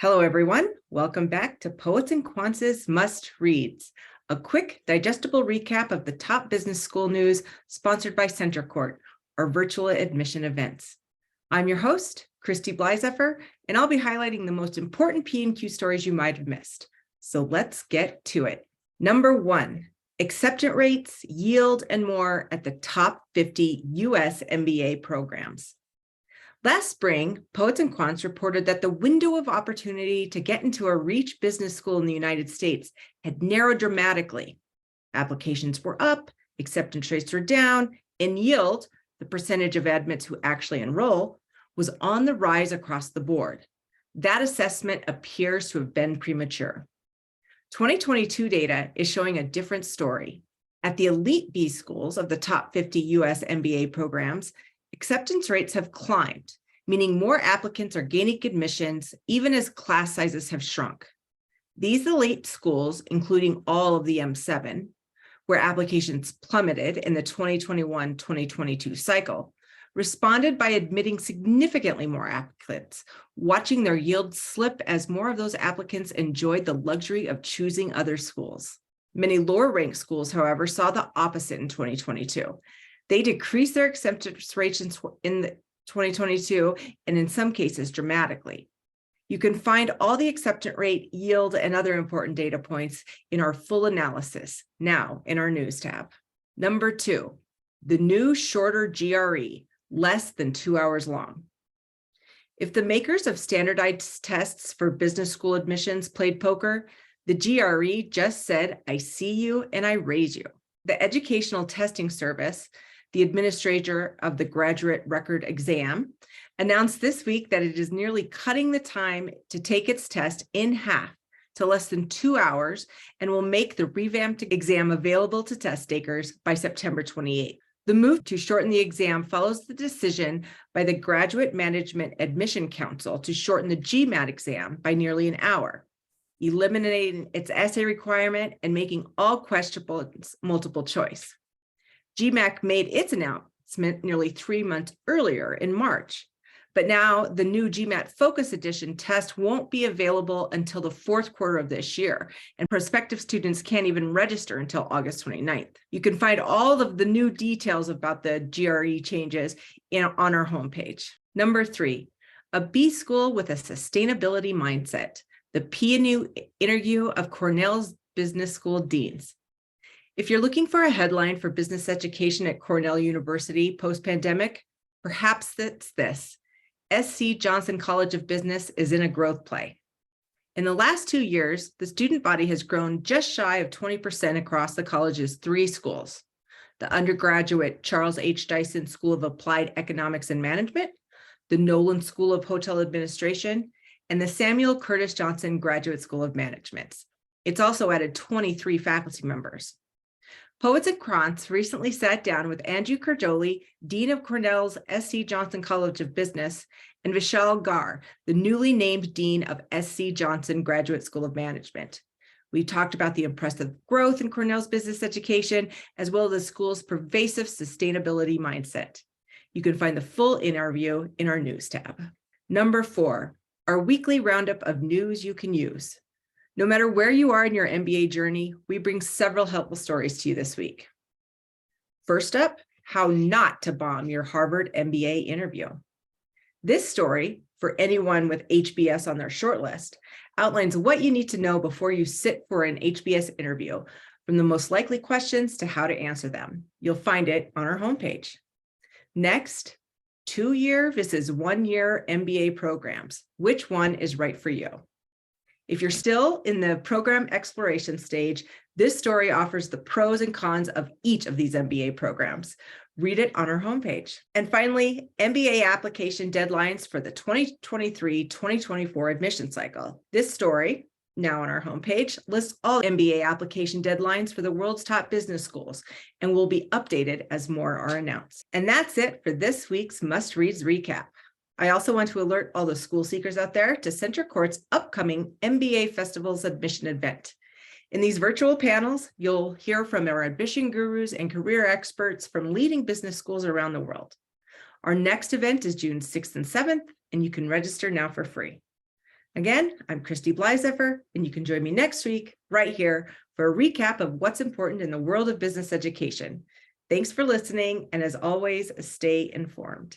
Hello, everyone. Welcome back to Poets and Quants' Must Reads, a quick, digestible recap of the top business school news sponsored by Center Court, our virtual admission events. I'm your host, Christy Blyzeffer, and I'll be highlighting the most important P&Q stories you might have missed. So let's get to it. Number 1, acceptance rates, yield, and more at the top 50 U.S. MBA programs. Last spring, Poets and Quants reported that the window of opportunity to get into a Reach business school in the United States had narrowed dramatically. Applications were up, acceptance rates were down, and yield, the percentage of admits who actually enroll, was on the rise across the board. That assessment appears to have been premature. 2022 data is showing a different story. At the elite B schools of the top 50 U.S. MBA programs, acceptance rates have climbed, meaning more applicants are gaining admissions even as class sizes have shrunk. These elite schools, including all of the M7, where applications plummeted in the 2021-2022 cycle, responded by admitting significantly more applicants, watching their yields slip as more of those applicants enjoyed the luxury of choosing other schools. Many lower-ranked schools, however, saw the opposite in 2022. They decreased their acceptance rates in 2022, and in some cases dramatically. You can find all the acceptance rate, yield, and other important data points in our full analysis now in our news tab. Number 2, the new shorter GRE, less than 2 hours long. If the makers of standardized tests for business school admissions played poker, the GRE just said, I see you and I raise you. The educational testing service, the administrator of the graduate record exam, announced this week that it is nearly cutting the time to take its test in half to less than 2 hours and will make the revamped exam available to test takers by September 28th. The move to shorten the exam follows the decision by the Graduate Management Admission Council to shorten the GMAT exam by nearly an hour, eliminating its essay requirement and making all questions multiple choice. GMAT made its announcement nearly 3 months earlier in March, but now the new GMAT Focus Edition test won't be available until the fourth quarter of this year, and prospective students can't even register until August 29th. You can find all of the new details about the GRE changes on our homepage. Number 3, a B school with a sustainability mindset, the P&Q interview of Cornell's business school deans. If you're looking for a headline for business education at Cornell University post-pandemic, perhaps it's this: SC Johnson College of Business is in a growth play. In the last 2 years, the student body has grown just shy of 20% across the college's 3 schools: the undergraduate Charles H. Dyson School of Applied Economics and Management, the Nolan School of Hotel Administration, and the Samuel Curtis Johnson Graduate School of Management. It's also added 23 faculty members. Poets and Quants recently sat down with Andrew Cardoli, Dean of Cornell's SC Johnson College of Business, and Vishal Gar, the newly named Dean of SC Johnson Graduate School of Management. We talked about the impressive growth in Cornell's business education, as well as the school's pervasive sustainability mindset. You can find the full interview in our news tab. Number 4, our weekly roundup of news you can use. No matter where you are in your MBA journey, we bring several helpful stories to you this week. First up, how not to bomb your Harvard MBA interview. This story, for anyone with HBS on their shortlist, outlines what you need to know before you sit for an HBS interview, from the most likely questions to how to answer them. You'll find it on our homepage. Next, 2-year versus 1-year MBA programs. Which one is right for you? If you're still in the program exploration stage, this story offers the pros and cons of each of these MBA programs. Read it on our homepage. And finally, MBA application deadlines for the 2023-2024 admission cycle. This story, now on our homepage, lists all MBA application deadlines for the world's top business schools and will be updated as more are announced. And that's it for this week's Must Reads recap. I also want to alert all the school seekers out there to Center Court's upcoming MBA Festival's admission event. In these virtual panels, you'll hear from our admission gurus and career experts from leading business schools around the world. Our next event is June 6th and 7th, and you can register now for free. Again, I'm Christy Blyzeffer, and you can join me next week right here for a recap of what's important in the world of business education. Thanks for listening, and as always, stay informed.